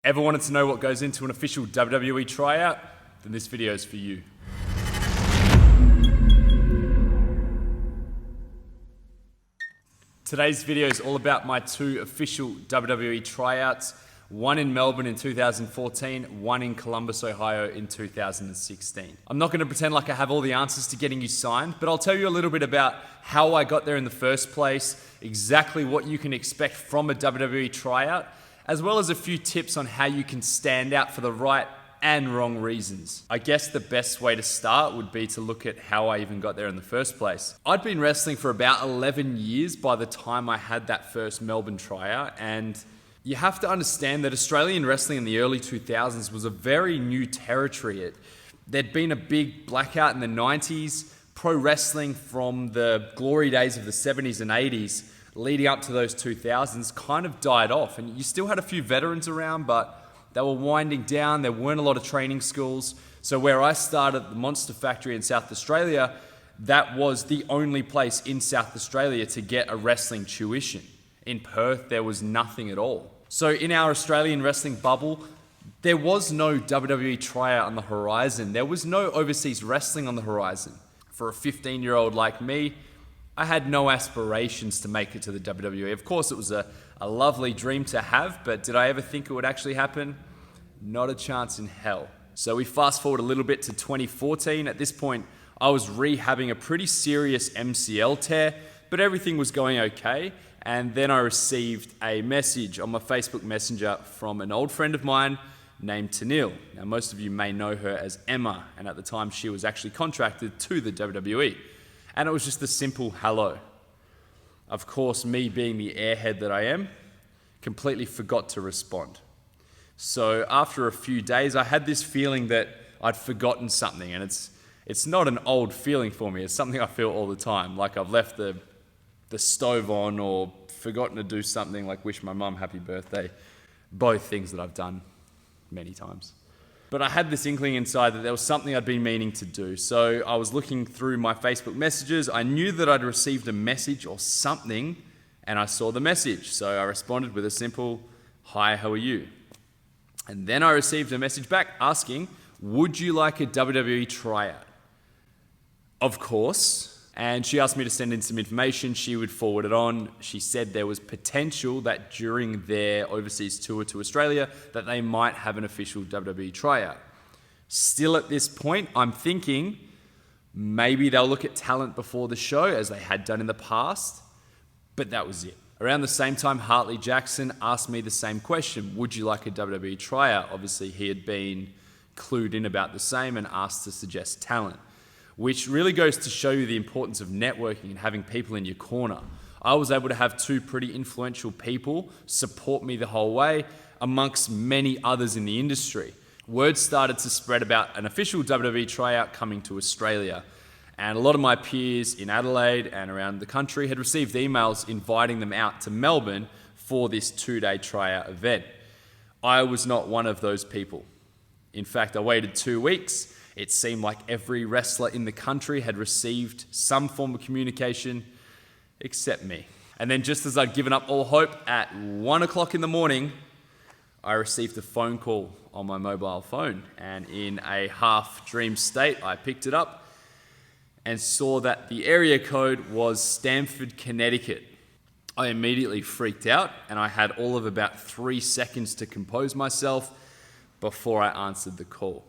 Ever wanted to know what goes into an official WWE tryout? Then this video is for you. Today's video is all about my two official WWE tryouts, one in Melbourne in 2014, one in Columbus, Ohio in 2016. I'm not going to pretend like I have all the answers to getting you signed, but I'll tell you a little bit about how I got there in the first place, exactly what you can expect from a WWE tryout, as well as a few tips on how you can stand out for the right and wrong reasons. I guess the best way to start would be to look at how I even got there in the first place. I'd been wrestling for about 11 years by the time I had that first Melbourne tryout, and you have to understand that Australian wrestling in the early 2000s was a very new territory. There'd been a big blackout in the 90s. Pro wrestling from the glory days of the 70s and 80s leading up to those 2000s kind of died off, and you still had a few veterans around, but they were winding down. There weren't a lot of training schools. So where I started, the Monster Factory in South Australia, that was the only place in South Australia to get a wrestling tuition. In Perth, there was nothing at all. So in our Australian wrestling bubble, there was no WWE tryout on the horizon. There was no overseas wrestling on the horizon. For a 15-year-old like me, I had no aspirations to make it to the WWE. Of course, it was a lovely dream to have, but did I ever think it would actually happen? Not a chance in hell. So we fast forward a little bit to 2014. At this point, I was rehabbing a pretty serious MCL tear, but everything was going okay. And then I received a message on my Facebook Messenger from an old friend of mine named Tanil. Now, most of you may know her as Emma, and at the time she was actually contracted to the WWE. And it was just a simple hello. Of course, me being the airhead that I am, completely forgot to respond. So after a few days, I had this feeling that I'd forgotten something, and it's not an old feeling for me. It's something I feel all the time, like I've left the stove on or forgotten to do something like wish my mum happy birthday. Both things that I've done many times. But I had this inkling inside that there was something I'd been meaning to do. So I was looking through my Facebook messages. I knew that I'd received a message or something, and I saw the message. So I responded with a simple, "Hi, how are you?" And then I received a message back asking, "Would you like a WWE tryout?" Of course. And she asked me to send in some information. She would forward it on. She said there was potential that during their overseas tour to Australia that they might have an official WWE tryout. Still at this point, I'm thinking maybe they'll look at talent before the show as they had done in the past, but that was it. Around the same time, Hartley Jackson asked me the same question. Would you like a WWE tryout? Obviously, he had been clued in about the same and asked to suggest talent, which really goes to show you the importance of networking and having people in your corner. I was able to have two pretty influential people support me the whole way, amongst many others in the industry. Word started to spread about an official WWE tryout coming to Australia, and a lot of my peers in Adelaide and around the country had received emails inviting them out to Melbourne for this two-day tryout event. I was not one of those people. In fact, I waited 2 weeks. It seemed like every wrestler in the country had received some form of communication, except me. And then just as I'd given up all hope, at 1 o'clock in the morning, I received a phone call on my mobile phone. And in a half-dream state, I picked it up and saw that the area code was Stamford, Connecticut. I immediately freaked out, and I had all of about 3 seconds to compose myself before I answered the call.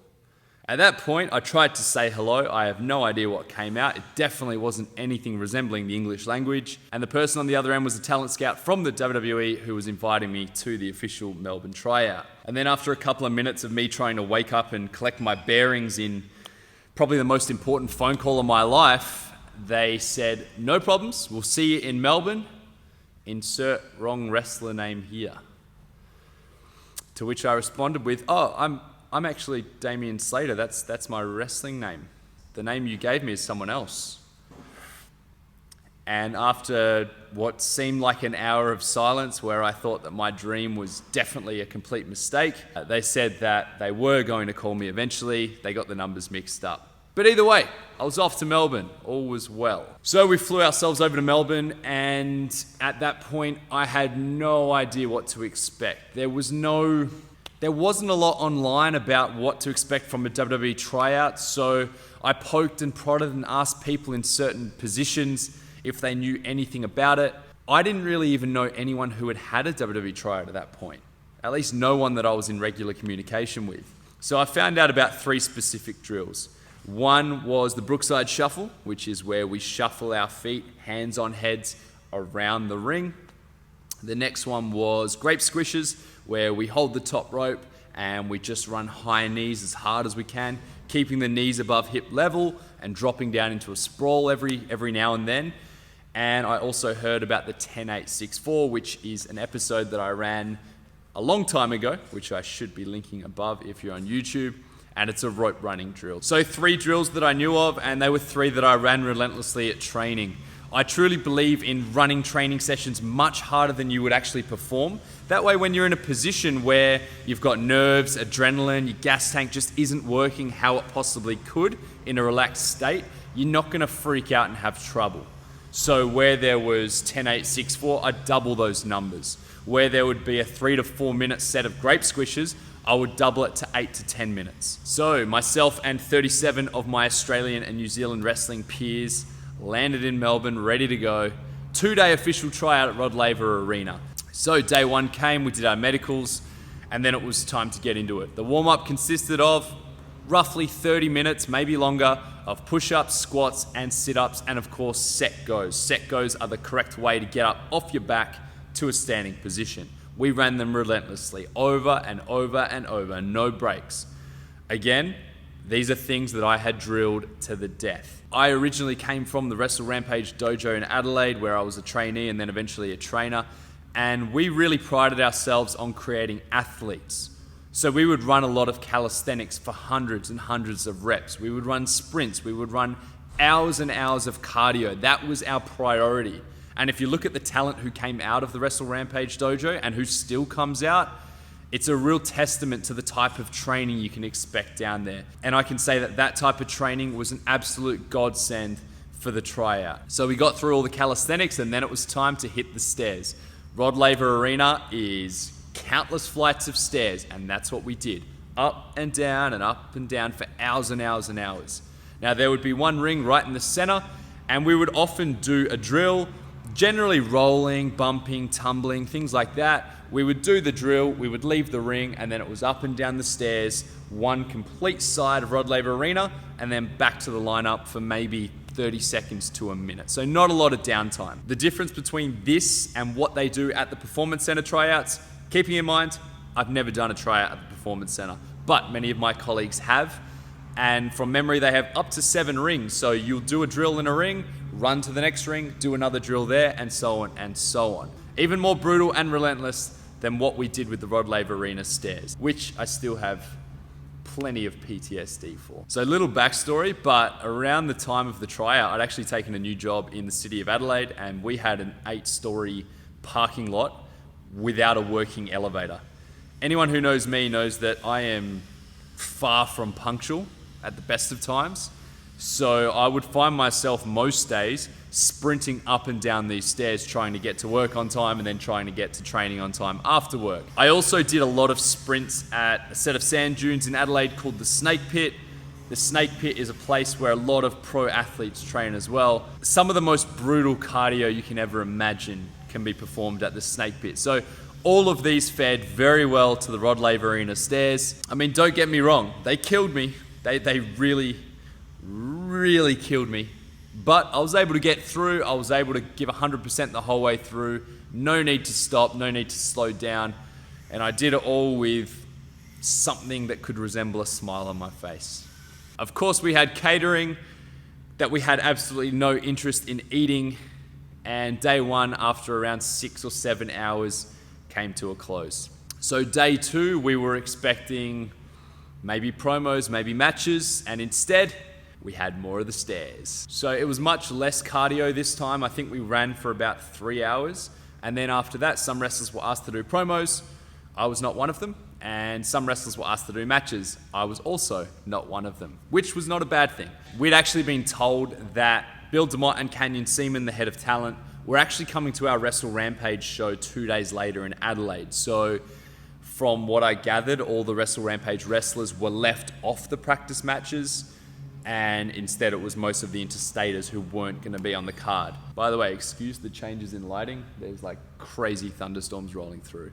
At that point, I tried to say hello. I have no idea what came out. It definitely wasn't anything resembling the English language. And the person on the other end was a talent scout from the WWE who was inviting me to the official Melbourne tryout. And then after a couple of minutes of me trying to wake up and collect my bearings in probably the most important phone call of my life, they said, "No problems. We'll see you in Melbourne. Insert wrong wrestler name here." To which I responded with, "Oh, I'm actually Damian Slater. That's my wrestling name. The name you gave me is someone else." And after what seemed like an hour of silence where I thought that my dream was definitely a complete mistake, they said that they were going to call me eventually. They got the numbers mixed up. But either way, I was off to Melbourne. All was well. So we flew ourselves over to Melbourne, and at that point, I had no idea what to expect. There was no There wasn't a lot online about what to expect from a WWE tryout, so I poked and prodded and asked people in certain positions if they knew anything about it. I didn't really even know anyone who had a WWE tryout at that point. At least no one that I was in regular communication with. So I found out about 3 specific drills. One was the Brookside Shuffle, which is where we shuffle our feet, hands on heads, around the ring. The next one was Grape Squishes, where we hold the top rope and we just run high knees as hard as we can, keeping the knees above hip level and dropping down into a sprawl every now and then. And I also heard about the 10-8-6-4, which is an episode that I ran a long time ago, which I should be linking above if you're on YouTube, and it's a rope running drill. So 3 drills that I knew of, and they were 3 that I ran relentlessly at training. I truly believe in running training sessions much harder than you would actually perform. That way, when you're in a position where you've got nerves, adrenaline, your gas tank just isn't working how it possibly could in a relaxed state, you're not gonna freak out and have trouble. So where there was 10-8-6-4, I'd double those numbers. Where there would be a 3 to 4 minute set of Grape Squishes, I would double it to 8 to 10 minutes. So myself and 37 of my Australian and New Zealand wrestling peers landed in Melbourne, ready to go. 2-day official tryout at Rod Laver Arena. So day 1 came, we did our medicals, and then it was time to get into it. The warm-up consisted of roughly 30 minutes, maybe longer, of push-ups, squats, and sit-ups, and of course, set goes. Set goes are the correct way to get up off your back to a standing position. We ran them relentlessly, over and over and over, no breaks. Again, these are things that I had drilled to the death. I originally came from the Wrestle Rampage dojo in Adelaide, where I was a trainee and then eventually a trainer, and we really prided ourselves on creating athletes. So we would run a lot of calisthenics for hundreds and hundreds of reps. We would run sprints, we would run hours and hours of cardio. That was our priority. And if you look at the talent who came out of the Wrestle Rampage dojo and who still comes out, it's a real testament to the type of training you can expect down there. And I can say that that type of training was an absolute godsend for the tryout. So we got through all the calisthenics and then it was time to hit the stairs. Rod Laver Arena is countless flights of stairs, and that's what we did. Up and down for hours and hours and hours. Now there would be one ring right in the center, and we would often do a drill, generally rolling, bumping, tumbling, things like that. We would do the drill, we would leave the ring, and then it was up and down the stairs, one complete side of Rod Laver Arena, and then back to the lineup for maybe 30 seconds to a minute. So not a lot of downtime. The difference between this and what they do at the Performance Center tryouts, keeping in mind, I've never done a tryout at the Performance Center, but many of my colleagues have. And from memory, they have up to 7 rings. So you'll do a drill in a ring, run to the next ring, do another drill there, and so on and so on. Even more brutal and relentless than what we did with the Rod Laver Arena stairs, which I still have plenty of PTSD for. So a little backstory, but around the time of the tryout, I'd actually taken a new job in the city of Adelaide, and we had an 8-story parking lot without a working elevator. Anyone who knows me knows that I am far from punctual at the best of times. So I would find myself most days sprinting up and down these stairs trying to get to work on time and then trying to get to training on time after work. I also did a lot of sprints at a set of sand dunes in Adelaide called the Snake Pit. The Snake Pit is a place where a lot of pro athletes train as well. Some of the most brutal cardio you can ever imagine can be performed at the Snake Pit. So all of these fared very well to the Rod Laver Arena stairs. I mean, don't get me wrong, they killed me. They really killed me. But I was able to get through. I was able to give 100% the whole way through. No need to stop, no need to slow down. And I did it all with something that could resemble a smile on my face. Of course, we had catering that we had absolutely no interest in eating. And day 1, after around 6 or 7 hours, came to a close. So day 2, we were expecting maybe promos, maybe matches, and instead, we had more of the stairs. So it was much less cardio this time. I think we ran for about 3 hours. And then after that, some wrestlers were asked to do promos. I was not one of them. And some wrestlers were asked to do matches. I was also not one of them, which was not a bad thing. We'd actually been told that Bill DeMott and Canyon Seaman, the head of talent, were actually coming to our Wrestle Rampage show 2 days later in Adelaide. So From what I gathered, all the Wrestle Rampage wrestlers were left off the practice matches, and instead it was most of the interstaters who weren't going to be on the card. By the way, excuse the changes in lighting. There's like crazy thunderstorms rolling through,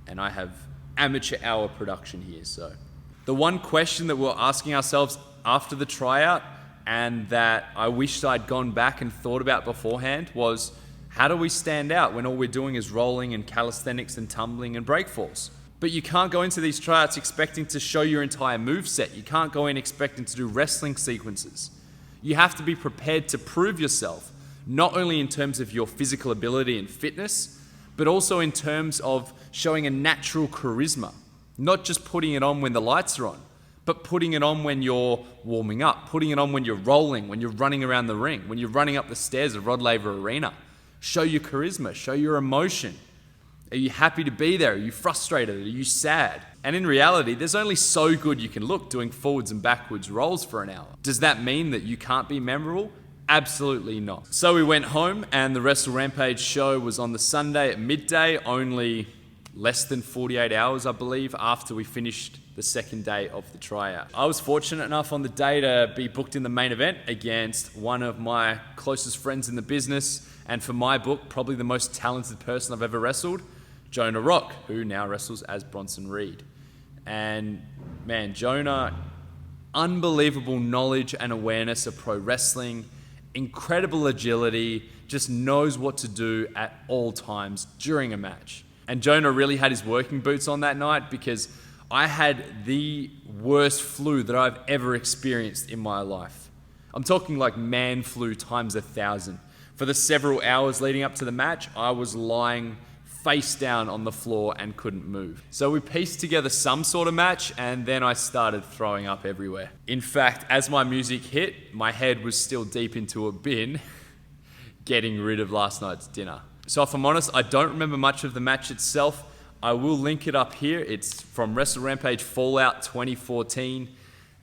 and I have amateur hour production here. So the one question that we're asking ourselves after the tryout, and that I wished I'd gone back and thought about beforehand, was how do we stand out when all we're doing is rolling and calisthenics and tumbling and breakfalls? But you can't go into these tryouts expecting to show your entire moveset. You can't go in expecting to do wrestling sequences. You have to be prepared to prove yourself, not only in terms of your physical ability and fitness, but also in terms of showing a natural charisma. Not just putting it on when the lights are on, but putting it on when you're warming up, putting it on when you're rolling, when you're running around the ring, when you're running up the stairs of Rod Laver Arena. Show your charisma, show your emotion. Are you happy to be there? Are you frustrated? Are you sad? And in reality, there's only so good you can look doing forwards and backwards rolls for an hour. Does that mean that you can't be memorable? Absolutely not. So we went home, and the Wrestle Rampage show was on the Sunday at midday, only less than 48 hours, I believe, after we finished the second day of the tryout. I was fortunate enough on the day to be booked in the main event against one of my closest friends in the business, and for my book, probably the most talented person I've ever wrestled, Jonah Rock, who now wrestles as Bronson Reed. And man, Jonah, unbelievable knowledge and awareness of pro wrestling, incredible agility, just knows what to do at all times during a match. And Jonah really had his working boots on that night, because I had the worst flu that I've ever experienced in my life. I'm talking like man flu times 1,000. For the several hours leading up to the match, I was lying face down on the floor and couldn't move. So we pieced together some sort of match, and then I started throwing up everywhere. In fact, as my music hit, my head was still deep into a bin, getting rid of last night's dinner. So if I'm honest, I don't remember much of the match itself. I will link it up here. It's from Wrestle Rampage Fallout 2014,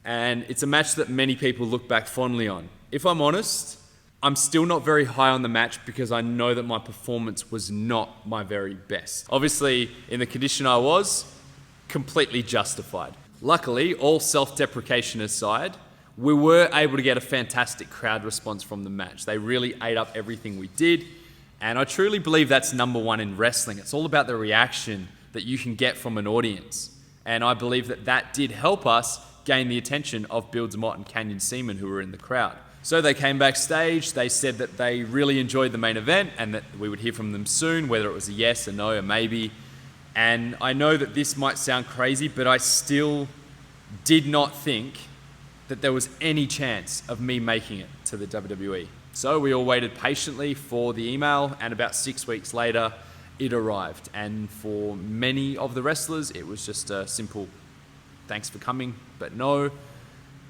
and it's a match that many people look back fondly on. If I'm honest, I'm still not very high on the match because I know that my performance was not my very best. Obviously, in the condition I was, completely justified. Luckily, all self-deprecation aside, we were able to get a fantastic crowd response from the match. They really ate up everything we did, and I truly believe that's number one in wrestling. It's all about the reaction that you can get from an audience, and I believe that that did help us gain the attention of Bill DeMott and Canyon Seaman, who were in the crowd. So they came backstage, they said that they really enjoyed the main event and that we would hear from them soon, whether it was a yes, a no, or maybe. And I know that this might sound crazy, but I still did not think that there was any chance of me making it to the WWE. So we all waited patiently for the email, and about 6 weeks later, it arrived. And for many of the wrestlers, it was just a simple, thanks for coming, but no.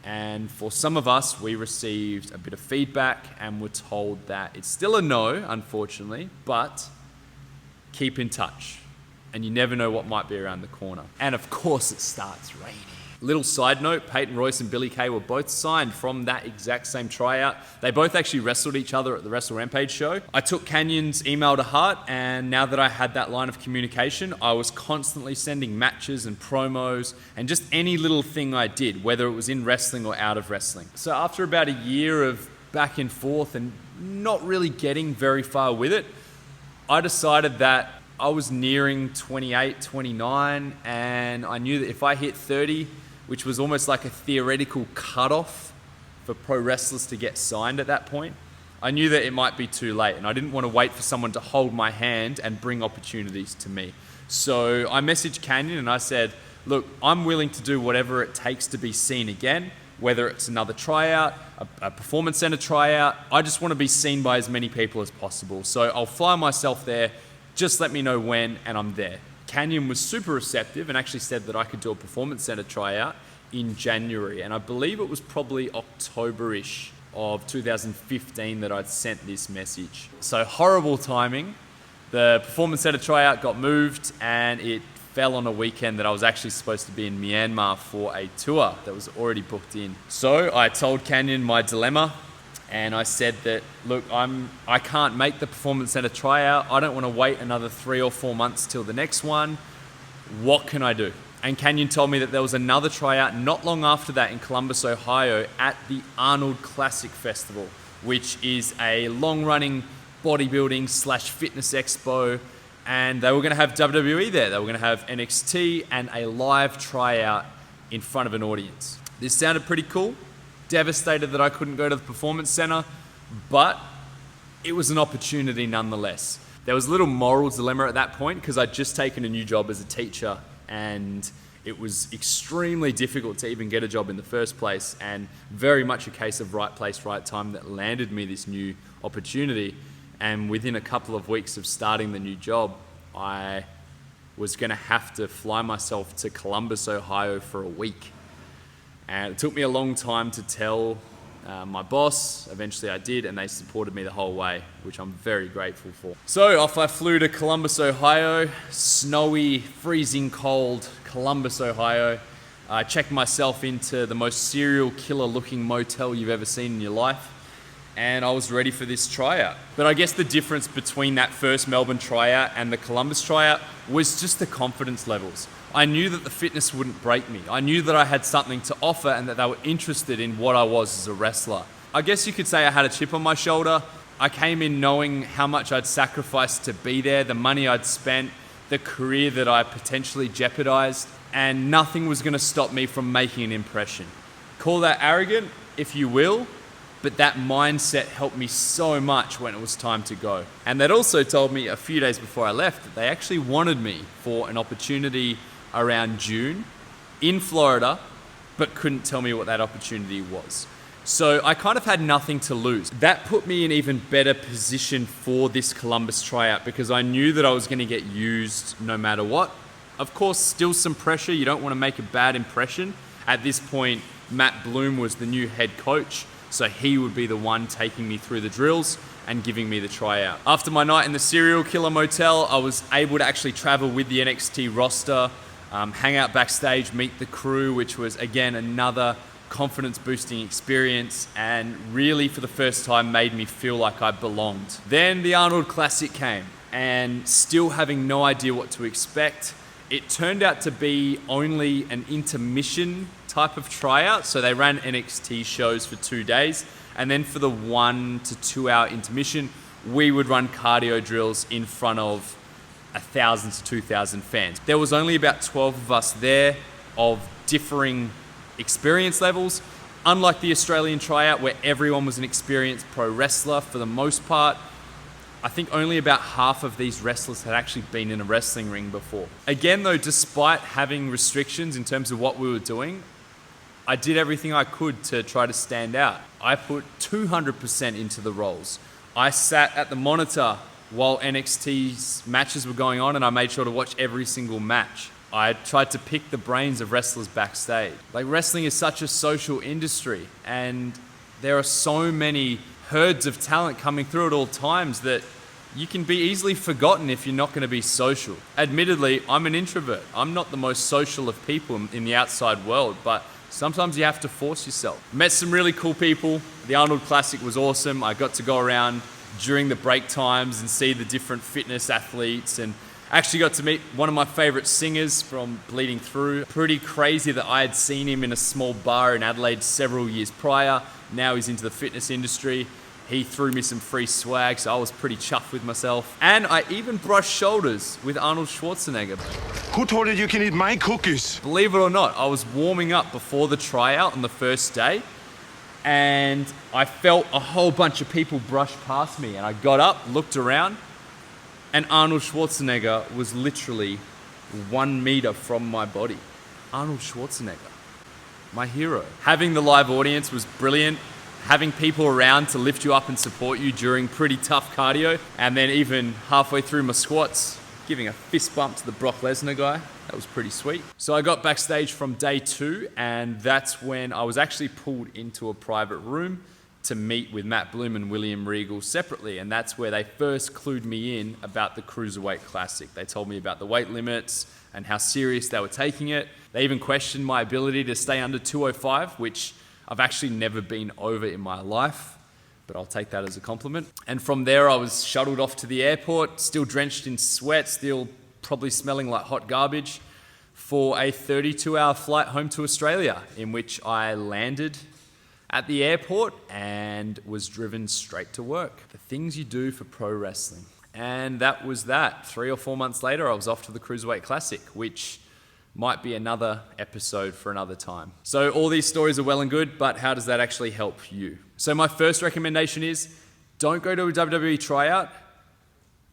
And for some of us, we received a bit of feedback and were told that it's still a no, unfortunately, but keep in touch. And you never know what might be around the corner. And of course, it starts raining. Little side note, Peyton Royce and Billy Kay were both signed from that exact same tryout. They both actually wrestled each other at the Wrestle Rampage show. I took Canyon's email to heart, and now that I had that line of communication, I was constantly sending matches and promos and just any little thing I did, whether it was in wrestling or out of wrestling. So after about a year of back and forth and not really getting very far with it, I decided that I was nearing 28, 29, and I knew that if I hit 30, which was almost like a theoretical cutoff for pro wrestlers to get signed at that point, I knew that it might be too late, and I didn't want to wait for someone to hold my hand and bring opportunities to me. So I messaged Canyon and I said, look, I'm willing to do whatever it takes to be seen again, whether it's another tryout, a performance center tryout. I just want to be seen by as many people as possible. So I'll fly myself there, just let me know when, and I'm there. Canyon was super receptive and actually said that I could do a performance center tryout in January, and I believe it was probably October-ish of 2015 that I'd sent this message. So horrible timing. The performance center tryout got moved, and it fell on a weekend that I was actually supposed to be in Myanmar for a tour that was already booked in. So I told Canyon my dilemma, and I said that, look, I can't make the performance center tryout. I don't want to wait another 3 or 4 months till the next one. what can I do? And Canyon told me that there was another tryout not long after that in Columbus, Ohio at the Arnold Classic Festival, which is a long-running bodybuilding / fitness expo. And they were going to have WWE there. They were going to have NXT and a live tryout in front of an audience. This sounded pretty cool. Devastated that I couldn't go to the Performance Center, but it was an opportunity nonetheless. There was a little moral dilemma at that point because I'd just taken a new job as a teacher and it was extremely difficult to even get a job in the first place, and very much a case of right place, right time that landed me this new opportunity. And within a couple of weeks of starting the new job, I was going to have to fly myself to Columbus, Ohio for a week. And it took me a long time to tell my boss. Eventually I did, and they supported me the whole way, which I'm very grateful for. So off I flew to Columbus, Ohio, snowy, freezing cold Columbus, Ohio. I checked myself into the most serial killer looking motel you've ever seen in your life, and I was ready for this tryout. But I guess the difference between that first Melbourne tryout and the Columbus tryout was just the confidence levels. I knew that the fitness wouldn't break me. I knew that I had something to offer and that they were interested in what I was as a wrestler. I guess you could say I had a chip on my shoulder. I came in knowing how much I'd sacrificed to be there, the money I'd spent, the career that I potentially jeopardized, and nothing was going to stop me from making an impression. Call that arrogant, if you will, but that mindset helped me so much when it was time to go. And they'd also told me a few days before I left that they actually wanted me for an opportunity around June in Florida, but couldn't tell me what that opportunity was. So I kind of had nothing to lose. That put me in even better position for this Columbus tryout because I knew that I was going to get used no matter what. Of course, still some pressure. You don't want to make a bad impression. At this point, Matt Bloom was the new head coach, so he would be the one taking me through the drills and giving me the tryout. After my night in the serial killer motel, I was able to actually travel with the NXT roster, hang out backstage, meet the crew, which was, again, another confidence-boosting experience, and really, for the first time, made me feel like I belonged. Then the Arnold Classic came, and still having no idea what to expect, it turned out to be only an intermission type of tryout. So they ran NXT shows for 2 days, and then for the 1 to 2 hour intermission, we would run cardio drills in front of 1,000 to 2,000 fans. There was only about 12 of us there of differing experience levels. Unlike the Australian tryout where everyone was an experienced pro wrestler for the most part, I think only about half of these wrestlers had actually been in a wrestling ring before. Again though, despite having restrictions in terms of what we were doing, I did everything I could to try to stand out. I put 200% into the roles. I sat at the monitor while NXT's matches were going on, and I made sure to watch every single match. I tried to pick the brains of wrestlers backstage. Like, wrestling is such a social industry, and there are so many herds of talent coming through at all times that you can be easily forgotten if you're not going to be social. Admittedly, I'm an introvert. I'm not the most social of people in the outside world, but sometimes you have to force yourself. Met some really cool people. The Arnold Classic was awesome. I got to go around during the break times and see the different fitness athletes, and actually got to meet one of my favorite singers from Bleeding Through. Pretty crazy that I had seen him in a small bar in Adelaide several years prior. Now he's into the fitness industry. He threw me some free swag, so I was pretty chuffed with myself. And I even brushed shoulders with Arnold Schwarzenegger. Who told you you can eat my cookies? Believe it or not, I was warming up before the tryout on the first day, and I felt a whole bunch of people brush past me, and I got up, looked around, and Arnold Schwarzenegger was literally 1 meter from my body. Arnold Schwarzenegger, my hero. Having the live audience was brilliant. Having people around to lift you up and support you during pretty tough cardio, and then even halfway through my squats, giving a fist bump to the BrockLesnarGuy. That was pretty sweet. So I got backstage from day 2, and that's when I was actually pulled into a private room to meet with Matt Bloom and William Regal separately, and that's where they first clued me in about the Cruiserweight Classic. They told me about the weight limits and how serious they were taking it. They even questioned my ability to stay under 205, which I've actually never been over in my life, but I'll take that as a compliment. And from there, I was shuttled off to the airport, still drenched in sweat, still probably smelling like hot garbage. for a 32-hour flight home to Australia, in which I landed at the airport and was driven straight to work. The things you do for pro wrestling. And that was that. 3 or 4 months later, I was off to the Cruiserweight Classic, which might be another episode for another time. So all these stories are well and good, but how does that actually help you? So my first recommendation is, don't go to a WWE tryout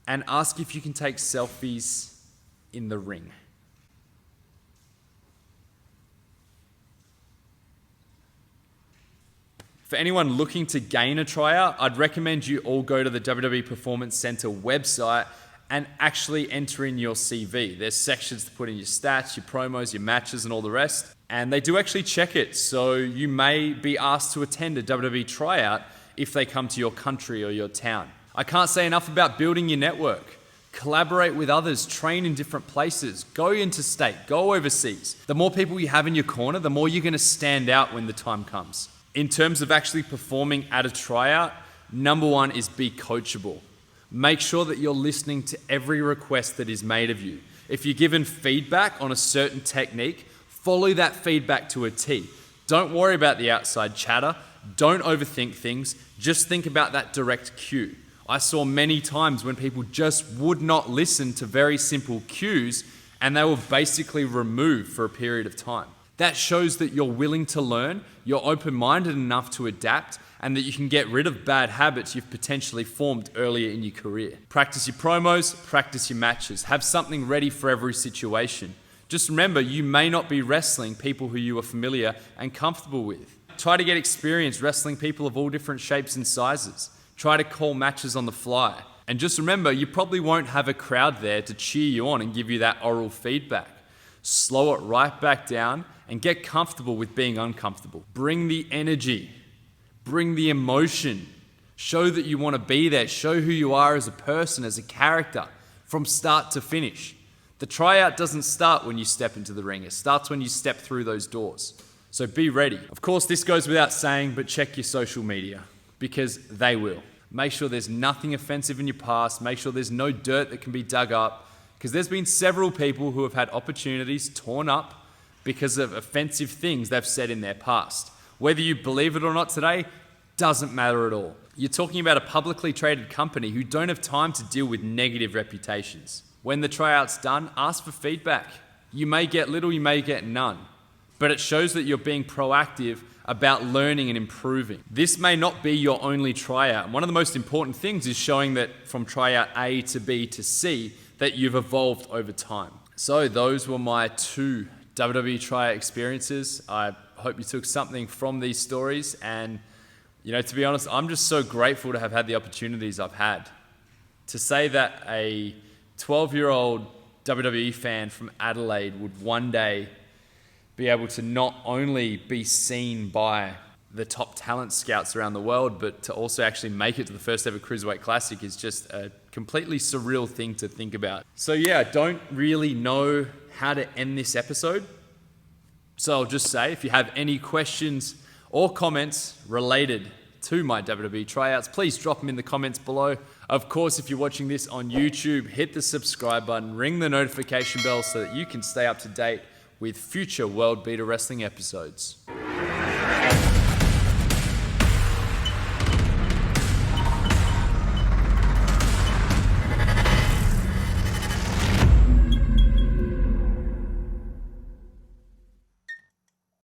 and ask if you can take selfies in the ring. For anyone looking to gain a tryout, I'd recommend you all go to the WWE Performance Center website and actually enter in your CV. There's sections to put in your stats, your promos, your matches, and all the rest. And they do actually check it, so you may be asked to attend a WWE tryout if they come to your country or your town. I can't say enough about building your network. Collaborate with others, train in different places, go interstate, go overseas. The more people you have in your corner, the more you're gonna stand out when the time comes. In terms of actually performing at a tryout, number one is be coachable. Make sure that you're listening to every request that is made of you. If you're given feedback on a certain technique, follow that feedback to a T. Don't worry about the outside chatter. Don't overthink things. Just think about that direct cue. I saw many times when people just would not listen to very simple cues and they were basically removed for a period of time. That shows that you're willing to learn, you're open-minded enough to adapt, and that you can get rid of bad habits you've potentially formed earlier in your career. Practice your promos, practice your matches. Have something ready for every situation. Just remember, you may not be wrestling people who you are familiar and comfortable with. Try to get experience wrestling people of all different shapes and sizes. Try to call matches on the fly. And just remember, you probably won't have a crowd there to cheer you on and give you that oral feedback. Slow it right back down and get comfortable with being uncomfortable. Bring the energy. Bring the emotion. Show that you want to be there. Show who you are as a person, as a character, from start to finish. The tryout doesn't start when you step into the ring. It starts when you step through those doors. So be ready. Of course, this goes without saying, but check your social media, because they will. Make sure there's nothing offensive in your past. Make sure there's no dirt that can be dug up, because there's been several people who have had opportunities torn up because of offensive things they've said in their past. Whether you believe it or not today, doesn't matter at all. You're talking about a publicly traded company who don't have time to deal with negative reputations. When the tryout's done, ask for feedback. You may get little, you may get none, but it shows that you're being proactive about learning and improving. This may not be your only tryout. One of the most important things is showing that from tryout A to B to C, that you've evolved over time. So those were my 2 WWE tryout experiences. I hope you took something from these stories, and to be honest, I'm just so grateful to have had the opportunities I've had. To say that a 12-year-old WWE fan from Adelaide would one day be able to not only be seen by the top talent scouts around the world, but to also actually make it to the first ever Cruiserweight Classic is just a completely surreal thing to think about. So yeah, I don't really know how to end this episode. So I'll just say, if you have any questions or comments related to my WWE tryouts, please drop them in the comments below. Of course, if you're watching this on YouTube, hit the subscribe button, ring the notification bell so that you can stay up to date with future World Beater Wrestling episodes.